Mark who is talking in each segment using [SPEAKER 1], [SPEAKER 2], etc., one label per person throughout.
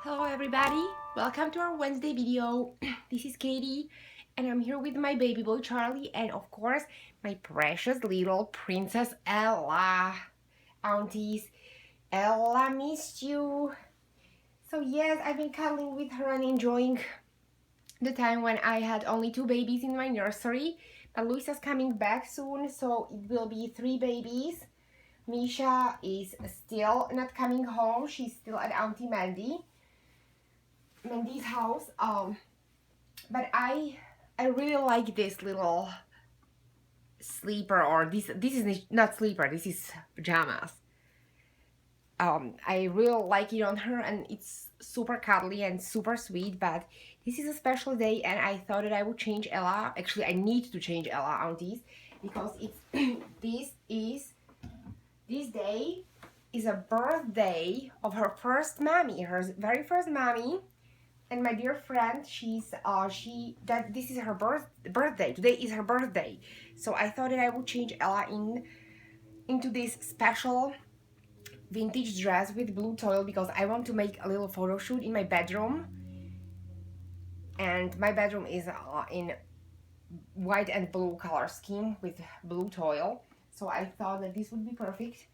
[SPEAKER 1] Hello everybody, welcome to our Wednesday video. This is Katie and I'm here with my baby boy Charlie and of course my precious little princess Ella. Aunties, Ella missed you. So yes, I've been cuddling with her and enjoying the time when I had only 2 babies in my nursery. But Luisa's coming back soon, so it will be 3 babies. Misha is still not coming home, she's still at Auntie Mandy's house. But I really like this little sleeper, or this is not sleeper, this is pajamas. I really like it on her and it's super cuddly and super sweet. But this is a special day and I thought that I would change Ella. Actually, I need to change Ella, aunties, because it's this day is a birthday of her first mommy, her very first mommy. And my dear friend, this is her birthday. Today is her birthday. So I thought that I would change Ella into this special vintage dress with blue toil because I want to make a little photo shoot in my bedroom. And my bedroom is in white and blue color scheme with blue toil. So I thought that this would be perfect.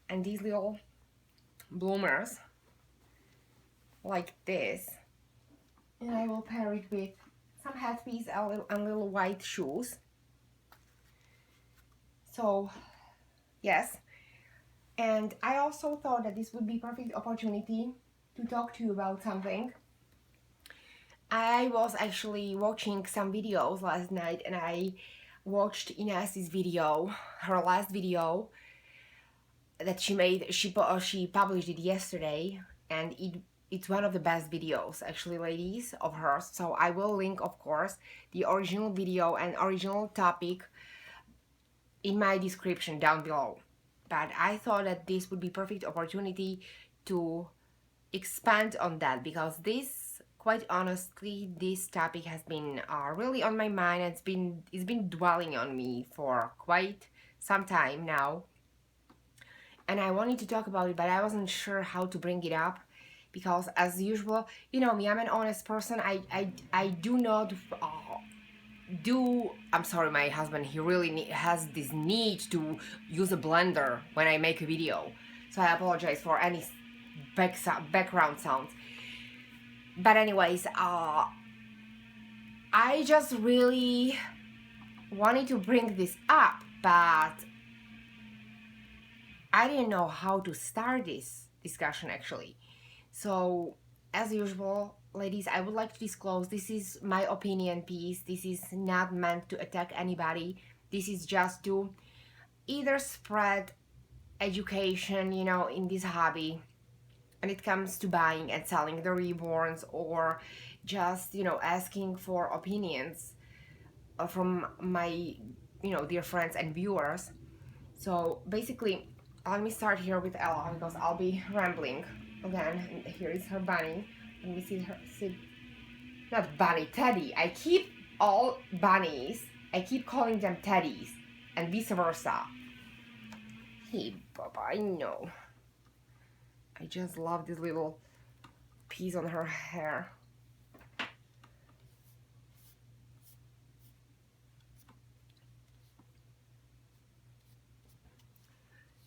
[SPEAKER 1] And these little bloomers like this. And I will pair it with some headpiece and little white shoes. So, yes. And I also thought that this would be a perfect opportunity to talk to you about something. I was actually watching some videos last night and I watched Ines's video, her last video that she made. She published it yesterday, and it's one of the best videos, actually, ladies, of hers. So I will link, of course, the original video and original topic in my description down below. But I thought that this would be perfect opportunity to expand on that, because this, quite honestly, this topic has been really on my mind. It's been dwelling on me for quite some time now. And I wanted to talk about it, but I wasn't sure how to bring it up. Because as usual, you know me, I'm an honest person. I do not I'm sorry, my husband, he really has this need to use a blender when I make a video. So I apologize for any background sounds. But anyways, I just really wanted to bring this up, but I didn't know how to start this discussion, actually. So, as usual, ladies, I would like to disclose this is my opinion piece. This is not meant to attack anybody. This is just to either spread education, you know, in this hobby when it comes to buying and selling the reborns, or just, you know, asking for opinions from my, you know, dear friends and viewers. So basically, let me start here with Ella because I'll be rambling again. And here is her bunny. Let me see her. Not bunny, teddy. I keep all bunnies, I keep calling them teddies, and vice versa. Hey, Baba, I know. I just love this little piece on her hair.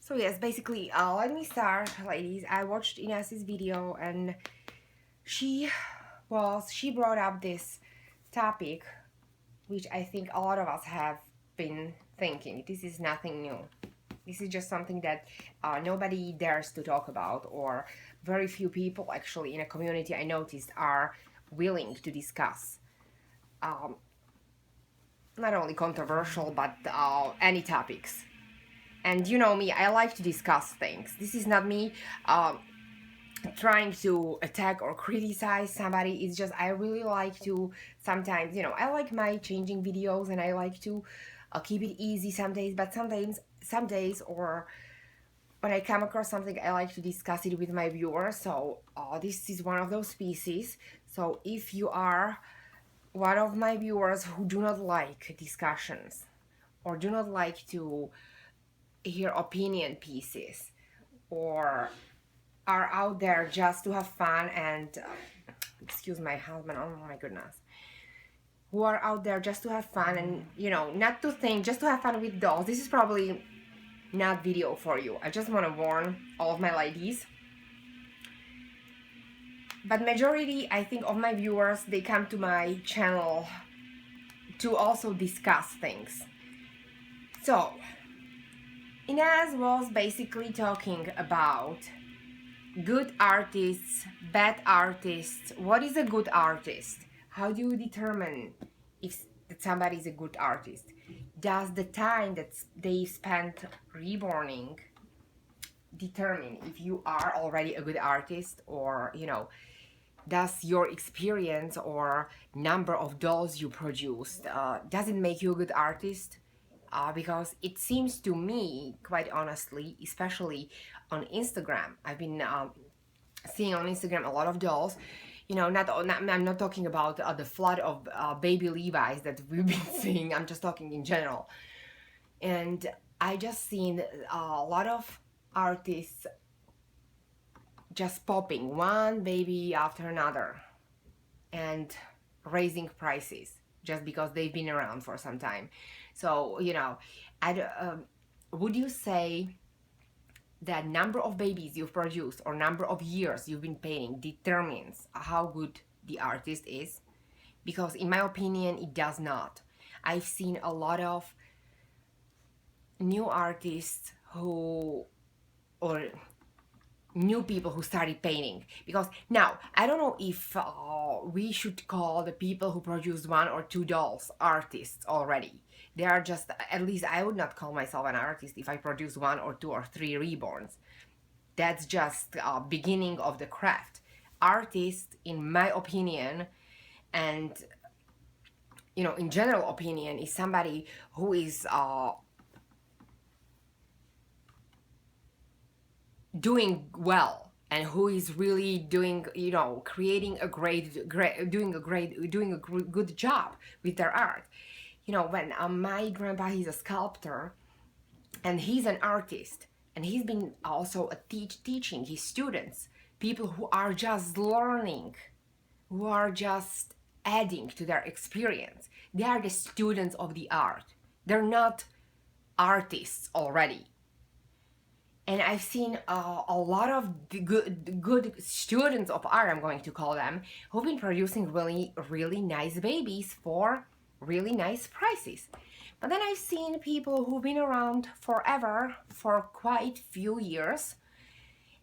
[SPEAKER 1] So yes, basically, let me start, ladies. I watched Ines's video and she brought up this topic, which I think a lot of us have been thinking. This is nothing new. This is just something that nobody dares to talk about, or very few people actually in a community I noticed are willing to discuss. Not only controversial, but any topics. And you know me, I like to discuss things. This is not me trying to attack or criticize somebody. It's just I really like to sometimes, you know, I like my changing videos and I like to keep it easy some days, but some days, or when I come across something, I like to discuss it with my viewers. So this is one of those species. So if you are one of my viewers who do not like discussions or do not like to hear opinion pieces, or are out there just to have fun and excuse my husband, oh my goodness, who are out there just to have fun and, you know, not to think, just to have fun with dolls, this is probably not video for you. I just want to warn all of my ladies. But majority, I think, of my viewers, they come to my channel to also discuss things. So, Inez was basically talking about good artists, bad artists. What is a good artist? How do you determine if that somebody is a good artist? Does the time that they spent reborning determine if you are already a good artist, or, you know, does your experience or number of dolls you produced, does it make you a good artist? Because it seems to me, quite honestly, especially on Instagram, I've been seeing on Instagram a lot of dolls. You know, I'm not talking about the flood of baby Levi's that we've been seeing. I'm just talking in general. And I just seen a lot of artists just popping one baby after another and raising prices just because they've been around for some time. So, you know, would you say that number of babies you've produced or number of years you've been painting determines how good the artist is? Because in my opinion, it does not. I've seen a lot of new artists who, or new people who started painting, because now I don't know if we should call the people who produce one or two dolls artists already. They are just, at least I would not call myself an artist if I produce one or two or three reborns. That's just beginning of the craft. Artist, in my opinion, and, you know, in general opinion, is somebody who is doing well and who is really doing, you know, creating a doing a good job with their art. You know, when my grandpa, he's a sculptor and he's an artist, and he's been also teaching his students, people who are just learning, who are just adding to their experience. They are the students of the art. They're not artists already. And I've seen a lot of good students of art, I'm going to call them, who've been producing really nice babies for really nice prices. But then I've seen people who've been around forever, for quite few years,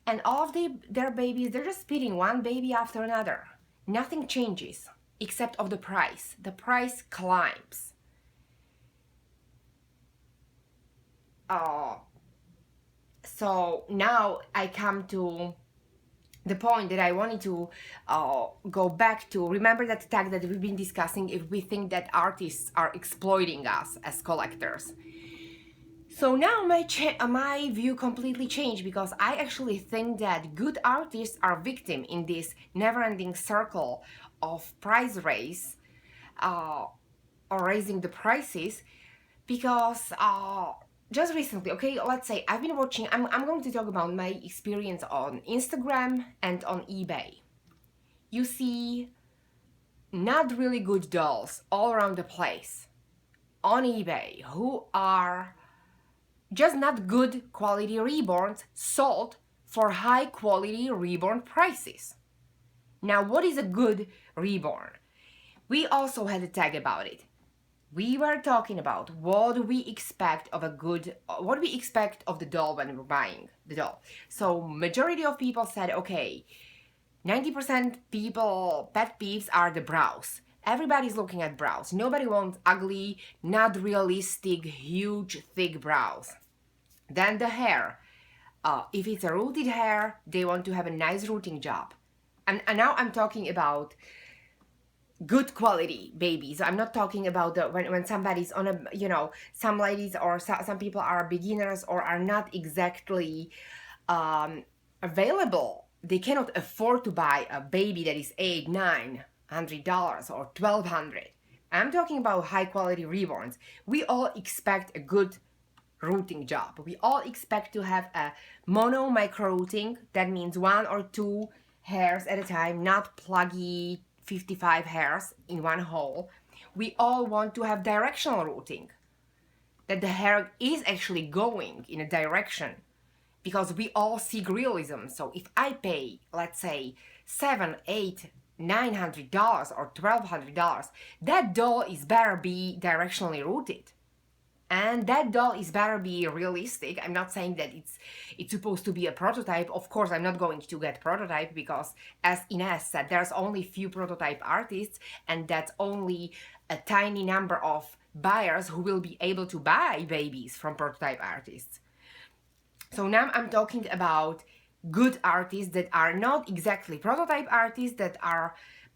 [SPEAKER 1] and all of their babies, they're just spitting one baby after another. Nothing changes except of the price. The price climbs. So now I come to the point that I wanted to go back to. Remember that tag that we've been discussing, if we think that artists are exploiting us as collectors. So now my view completely changed, because I actually think that good artists are victim in this never-ending circle of price raise, or raising the prices, because just recently, okay, let's say I've been watching, I'm going to talk about my experience on Instagram and on eBay. You see not really good dolls all around the place on eBay who are just not good quality reborns sold for high quality reborn prices. Now, what is a good reborn? We also had a tag about it. We were talking about what we expect of what we expect of the doll when we're buying the doll. So majority of people said, okay, 90% people, pet peeves are the brows. Everybody's looking at brows. Nobody wants ugly, not realistic, huge, thick brows. Then the hair. If it's a rooted hair, they want to have a nice rooting job. And now I'm talking about good quality babies. I'm not talking about when somebody's on a, you know, some ladies or some people are beginners or are not exactly available. They cannot afford to buy a baby that is $800-900 or $1,200. I'm talking about high quality reborns. We all expect a good rooting job. We all expect to have a mono micro rooting. That means 1 or 2 hairs at a time, not pluggy 55 hairs in one hole. We all want to have directional rooting, that the hair is actually going in a direction, because we all seek realism. So if I pay, let's say, $700, $800, $900 or $1,200, that doll is better be directionally rooted. And that doll is better be realistic. I'm not saying that it's supposed to be a prototype. Of course, I'm not going to get prototype, because as Ines said, there's only few prototype artists, and that's only a tiny number of buyers who will be able to buy babies from prototype artists. So now I'm talking about good artists that are not exactly prototype artists,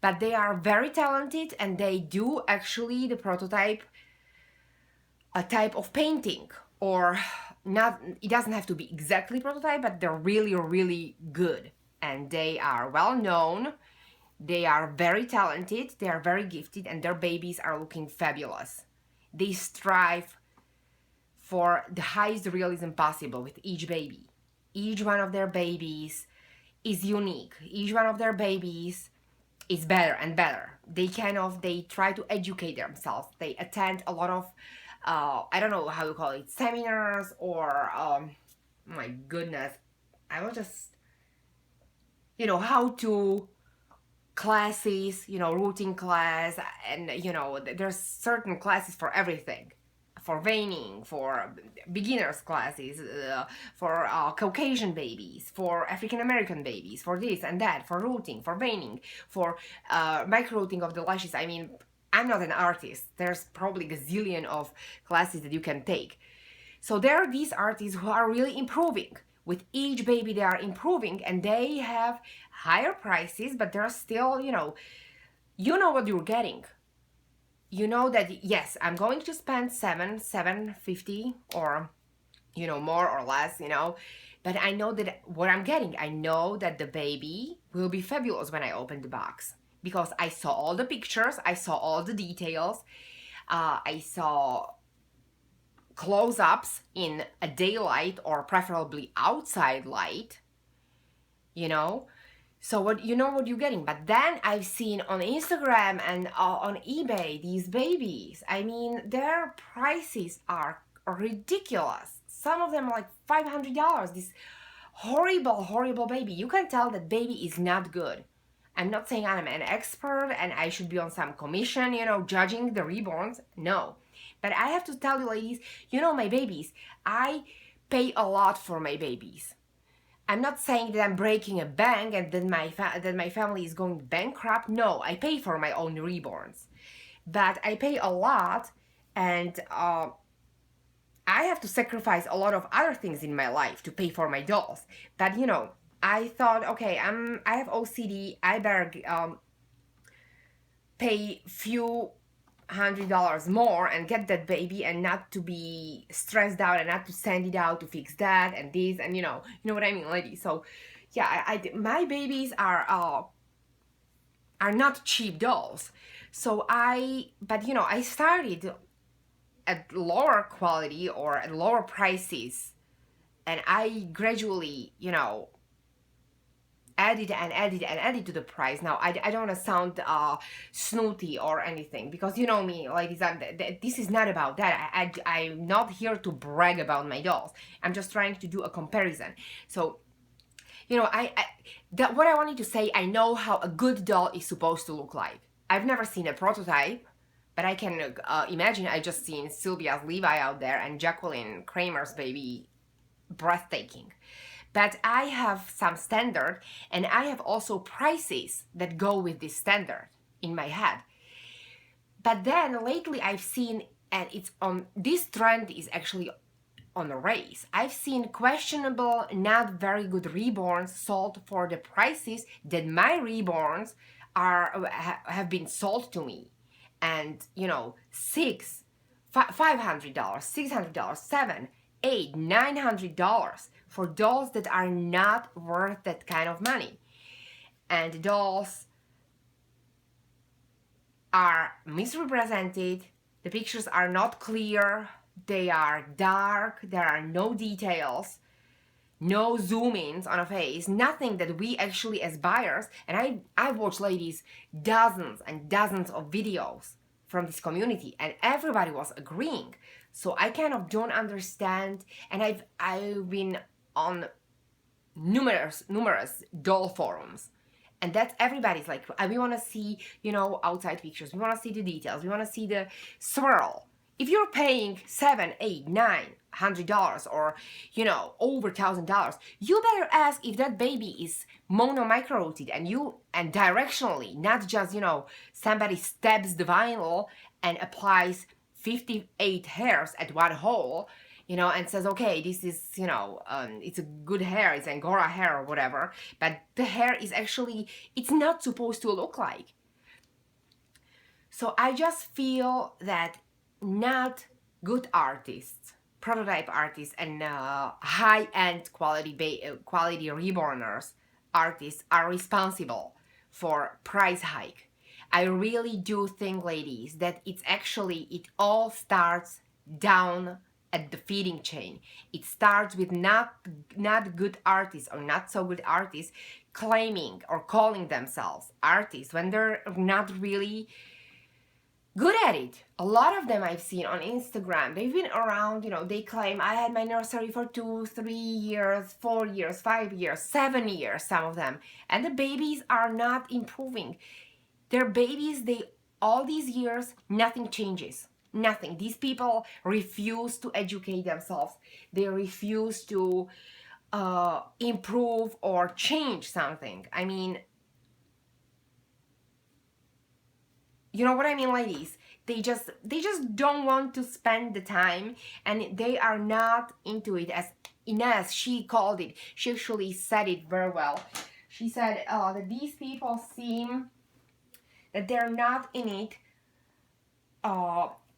[SPEAKER 1] but they are very talented, and they do actually the prototype a type of painting, or not, it doesn't have to be exactly prototype, but they're really, really good, and they are well known, they are very talented, they are very gifted, and their babies are looking fabulous. They strive for the highest realism possible with each baby. Each one of their babies is unique. Each one of their babies is better and better. They try to educate themselves. They attend a lot of I don't know how you call it, seminars, or my goodness, I was just, how to classes, rooting class, and there's certain classes for everything, for veining, for beginners classes, for Caucasian babies, for African American babies, for this and that, for rooting, for veining, for micro rooting of the lashes. I mean, I'm not an artist. There's probably a gazillion of classes that you can take. So there are these artists who are really improving. With each baby they are improving, and they have higher prices, but they're still, you know what you're getting. You know that, yes, I'm going to spend $750 or, more or less, but I know that what I'm getting, I know that the baby will be fabulous when I open the box. Because I saw all the pictures, I saw all the details, I saw close-ups in a daylight or preferably outside light, So what you're getting. But then I've seen on Instagram and on eBay these babies. I mean, their prices are ridiculous. Some of them are like $500. This horrible, horrible baby. You can tell that baby is not good. I'm not saying I'm an expert and I should be on some commission, judging the reborns. No. But I have to tell you, ladies, my babies, I pay a lot for my babies. I'm not saying that I'm breaking a bank and that my family is going bankrupt. No, I pay for my own reborns. But I pay a lot, and I have to sacrifice a lot of other things in my life to pay for my dolls. But, I thought, okay, I have OCD, I better pay few $100 more and get that baby, and not to be stressed out and not to send it out to fix that and this, and you know what I mean, ladies. So yeah, my babies are not cheap dolls. So I started at lower quality or at lower prices, and I gradually, added to the price. Now, I don't want to sound snooty or anything, because you know me, ladies, this is not about that. I'm not here to brag about my dolls. I'm just trying to do a comparison. So, what I wanted to say, I know how a good doll is supposed to look like. I've never seen a prototype, but I can imagine. I just seen Sylvia's Levi out there and Jacqueline Kramer's baby, breathtaking. But I have some standard, and I have also prices that go with this standard in my head. But then lately I've seen, and this trend is actually on a raise. I've seen questionable, not very good reborns sold for the prices that my reborns have been sold to me. And, $500, $600, $700, $800, $900 for dolls that are not worth that kind of money. And dolls are misrepresented, the pictures are not clear, They are dark, there are no details, no zoom ins on a face, nothing that we actually as buyers, and I've watched, ladies, dozens and dozens of videos from this community, and everybody was agreeing. So I kind of don't understand, and I've been on numerous doll forums, and that's everybody's like, we want to see, outside pictures, we want to see the details, we want to see the swirl. If you're paying $700-$900 or over $1,000, you better ask if that baby is mono micro rooted and directionally, not just somebody stabs the vinyl and applies 58 hairs at one hole, and says, okay, this is, it's a good hair, it's Angora hair or whatever, but the hair is actually, it's not supposed to look like. So I just feel that not good artists, prototype artists, and high-end quality reborners artists are responsible for price hike. I really do think, ladies, that it all starts down at the feeding chain. It starts with not good artists or not so good artists claiming or calling themselves artists when they're not really good at it. A lot of them I've seen on Instagram, they've been around, they claim, I had my nursery for 2, 3 years, 4 years, 5 years, 7 years, some of them, and the babies are not improving. Their babies, all these years, nothing changes. Nothing. These people refuse to educate themselves. They refuse to improve or change something. I mean, you know what I mean, ladies? They just don't want to spend the time, and they are not into it. As Ines, she called it. She actually said it very well. She said that these people seem that they're not in it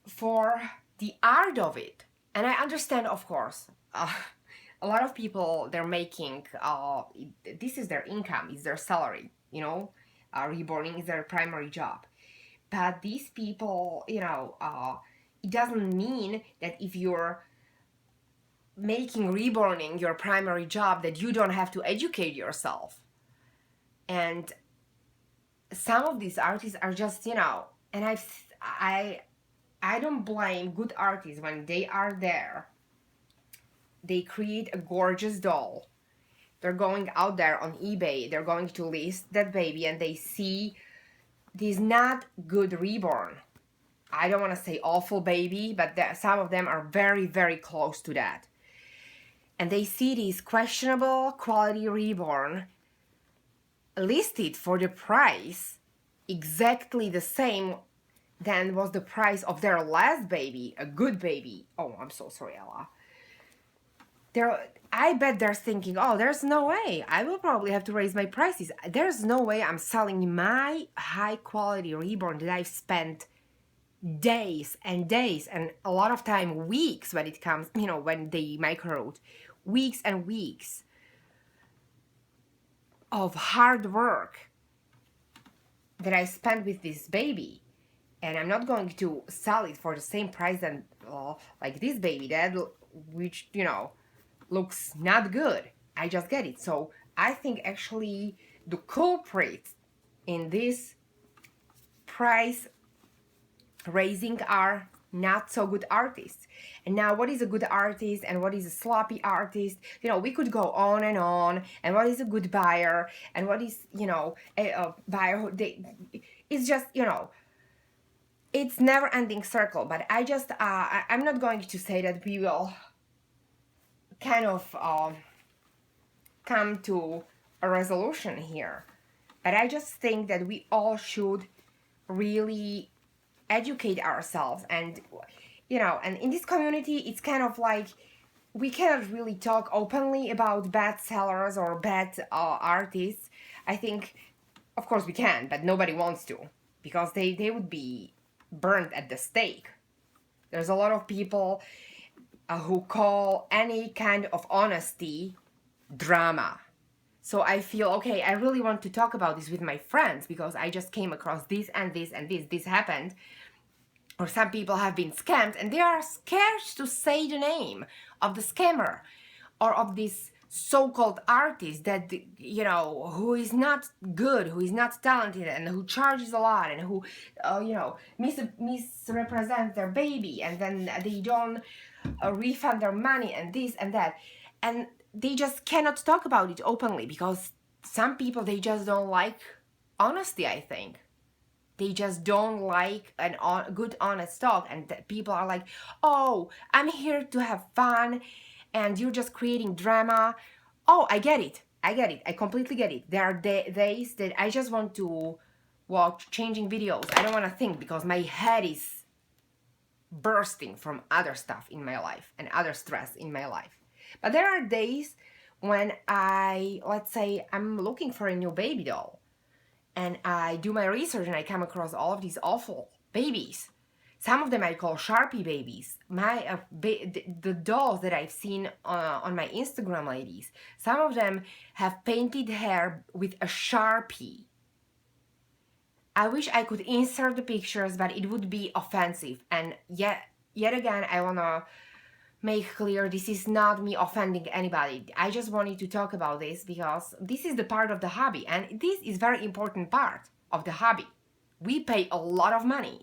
[SPEAKER 1] for the art of it. And I understand, of course, a lot of people, they're making, this is their income, it's their salary, reborning is their primary job. But these people, it doesn't mean that if you're making reborning your primary job, that you don't have to educate yourself. And some of these artists are just, and I don't blame good artists when they are there. They create a gorgeous doll. They're going out there on eBay. They're going to list that baby, and they see this not good reborn. I don't want to say awful baby, but some of them are very, very close to that. And they see this questionable quality reborn listed for the price exactly the same than was the price of their last baby, a good baby. Oh, I'm so sorry, Ella. I bet they're thinking, oh, there's no way. I will probably have to raise my prices. There's no way I'm selling my high quality reborn that I've spent days and days and a lot of time, weeks when it comes, when they micro-root. Weeks and weeks of hard work that I spent with this baby. And I'm not going to sell it for the same price than like this baby that, which, looks not good. I just get it. So I think actually the culprits in this price raising are not so good artists. And now, what is a good artist and what is a sloppy artist? We could go on, and what is a good buyer and what is, a buyer it's just, it's never-ending circle. But I just, I'm not going to say that we will kind of come to a resolution here. But I just think that we all should really educate ourselves. And, and in this community, it's kind of like we cannot really talk openly about bad sellers or bad artists. I think, of course we can, but nobody wants to, because they would be burned at the stake. There's a lot of people who call any kind of honesty drama. So I feel, okay, I really want to talk about this with my friends because I just came across this and this and this happened. or some people have been scammed and they are scared to say the name of the scammer or of this so-called artist that, you know, who is not good, who is not talented, and who charges a lot, and who misrepresents their baby, and then they don't refund their money, and this and that, and they just cannot talk about it openly because some people, they just don't like honesty, I think. They just don't like a good honest talk, and people are like, oh, I'm here to have fun and you're just creating drama. Oh, I get it, I completely get it. There are days that I just want to watch changing videos. I don't want to think because my head is bursting from other stuff in my life and other stress in my life. But there are days when let's say I'm looking for a new baby doll, and I do my research and I come across all of these awful babies. Some of them I call Sharpie babies. The dolls that I've seen on my Instagram, ladies, some of them have painted hair with a Sharpie. I wish I could insert the pictures, but it would be offensive. And yet again, I want to make clear this is not me offending anybody. I just wanted to talk about this because this is the part of the hobby, and this is very important part of the hobby. We pay a lot of money.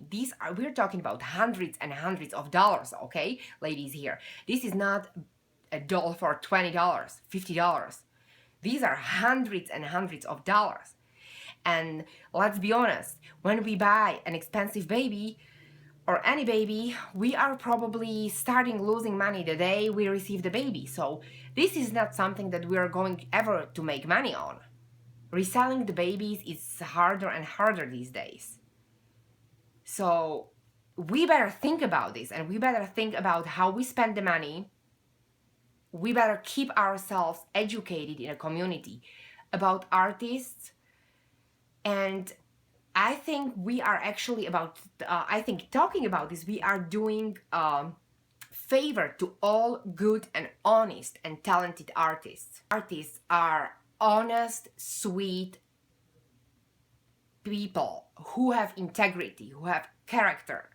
[SPEAKER 1] We're talking about hundreds and hundreds of dollars, okay, ladies here. This is not a doll for $20, $50. These are hundreds and hundreds of dollars. And let's be honest, when we buy an expensive baby, or any baby, we are probably starting losing money the day we receive the baby. So this is not something that we are going ever to make money on. Reselling the babies is harder and harder these days. So we better think about this, and we better think about how we spend the money. We better keep ourselves educated in a community about artists. And I think we are actually talking about this, we are doing favor to all good and honest and talented artists. Artists are honest, sweet people who have integrity, who have character.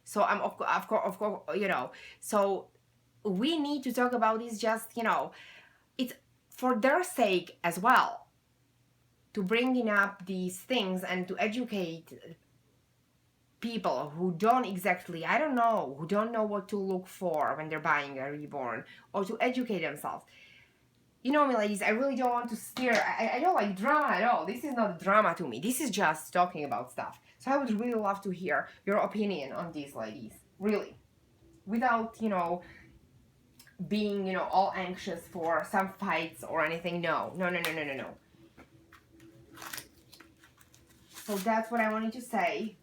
[SPEAKER 1] So of course, you know, so we need to talk about this, just, you know, it's for their sake as well, to bringing up these things and to educate people who don't exactly, who don't know what to look for when they're buying a Reborn, or to educate themselves. You know me, ladies, I really don't want to steer. I don't like drama at all. This is not drama to me. This is just talking about stuff. So I would really love to hear your opinion on these, ladies. Really. Without, you know, being, you know, all anxious for some fights or anything. No. So that's what I wanted to say.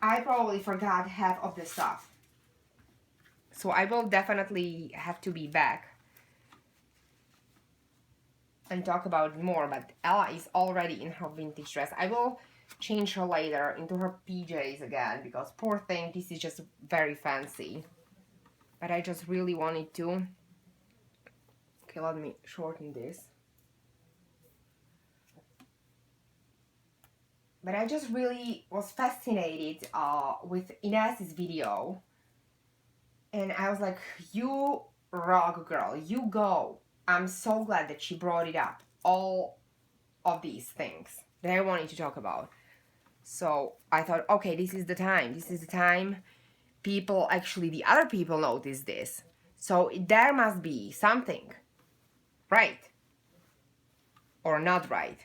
[SPEAKER 1] I probably forgot half of the stuff. So I will definitely have to be back and talk about more. But Ella is already in her vintage dress. I will change her later into her PJs again, because poor thing, this is just very fancy. But I just really wanted to. Okay, let me shorten this. But I just really was fascinated with Inez's video. And I was like, you rock, girl, you go. I'm so glad that she brought it up. All of these things that I wanted to talk about. So I thought, okay, this is the time. This is the time. People, actually, the other people notice this. So there must be something right or not right.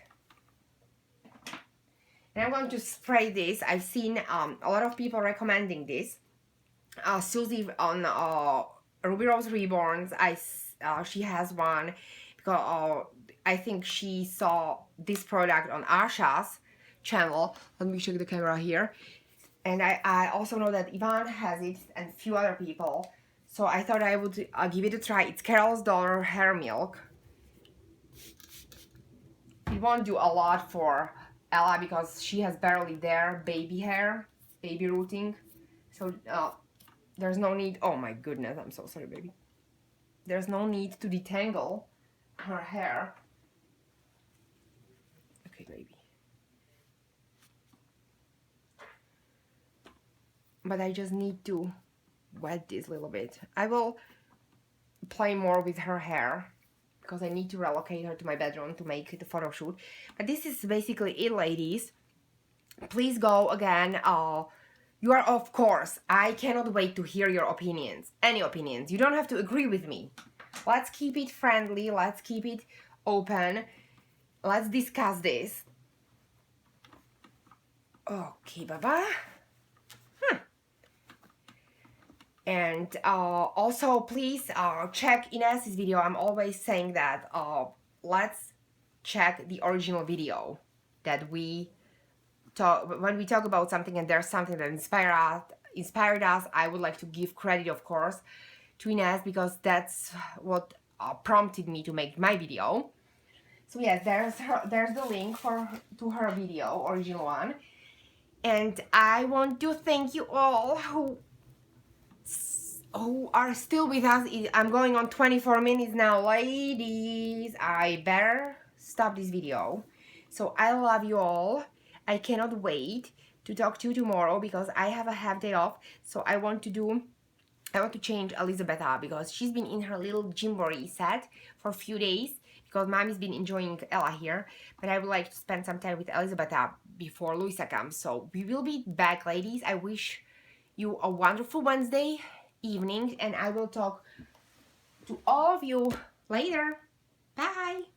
[SPEAKER 1] And I'm going to spray this. I've seen a lot of people recommending this. Susie on Ruby Rose Reborns, she has one, because I think she saw this product on Asha's channel. Let me check the camera here. And I also know that Ivan has it and a few other people. So I thought I would give it a try. It's Carol's Daughter Hair Milk. It won't do a lot for Ella because she has barely their baby hair, baby rooting. So there's no need. Oh my goodness, I'm so sorry, baby. There's no need to detangle her hair. Okay, baby. but I just need to wet this a little bit. I will play more with her hair because I need to relocate her to my bedroom to make the photo shoot. But this is basically it, ladies. Please go again. You are, of course, I cannot wait to hear your opinions. Any opinions. You don't have to agree with me. Let's keep it friendly. Let's keep it open. Let's discuss this. Okay, bye-bye. And also, please check Inez's video. I'm always saying that let's check the original video that we talk when we talk about something and there's something that inspired us. I would like to give credit, of course, to Inez because that's what prompted me to make my video. So yes, there's the link to her video, original one. And I want to thank you all who are still with us. I'm going on 24 minutes now, ladies. I better stop this video. So I love you all. I cannot wait to talk to you tomorrow because I have a half day off. So I want to change Elizabetha because she's been in her little gymboree set for a few days because mommy's been enjoying Ella here. But I would like to spend some time with Elizabetha before Luisa comes. So we will be back, ladies. I wish you a wonderful Wednesday evening and I will talk to all of you later. Bye.